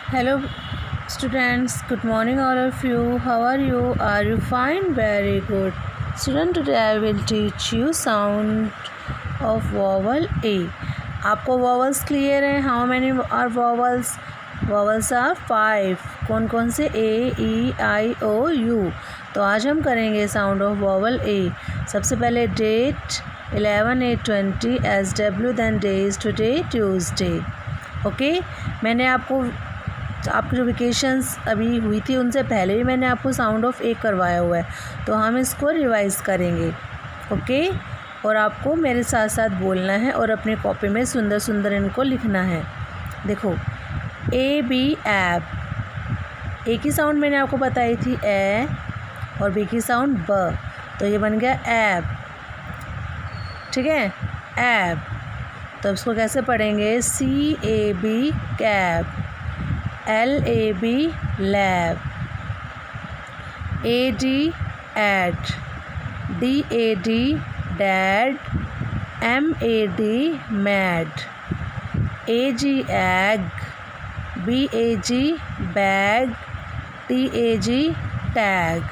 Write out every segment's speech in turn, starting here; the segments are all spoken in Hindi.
Hello students, good morning all of you. How are you? Are you fine? Very good. Student, today I will teach you sound of vowel A. आपको vowels clear हैं? How many are vowels? Vowels are 5. कौन कौन से? A, E, I, O, U. तो आज हम करेंगे साउंड ऑफ वॉवल A. सबसे पहले date 11/8/20 SW, then days today Tuesday. Okay, मैंने आपकी जो वेकेशंस अभी हुई थी उनसे पहले भी मैंने आपको साउंड ऑफ ए करवाया हुआ है, तो हम इसको रिवाइज़ करेंगे. ओके, और आपको मेरे साथ साथ बोलना है और अपने कॉपी में सुंदर सुंदर इनको लिखना है. देखो, ए बी ऐप. ए की साउंड मैंने आपको बताई थी ए, और बी की साउंड ब, तो ये बन गया ऐप. ठीक है, ऐप. तो इसको कैसे पढ़ेंगे? CAB cap, LAB lab, AD ad, DAD dad, MAD mad, AG ag, BAG bag, TAG tag,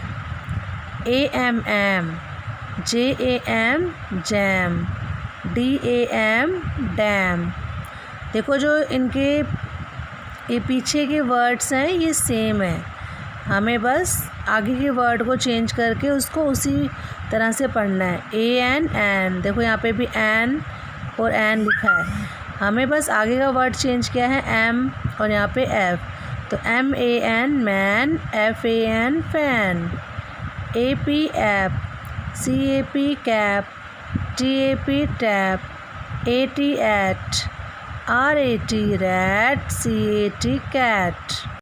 AMM JAM jam, DAM dam. देखो, जो इनके ये पीछे के वर्ड्स हैं ये सेम है, हमें बस आगे के वर्ड को चेंज करके उसको उसी तरह से पढ़ना है. AN an. देखो यहाँ पे भी एन और एन लिखा है, हमें बस आगे का वर्ड चेंज किया है M, और यहाँ पे F. तो MAN man, FAN fan, AP app, CAP cap, TAP tap, AT at, RAT rat, CAT cat.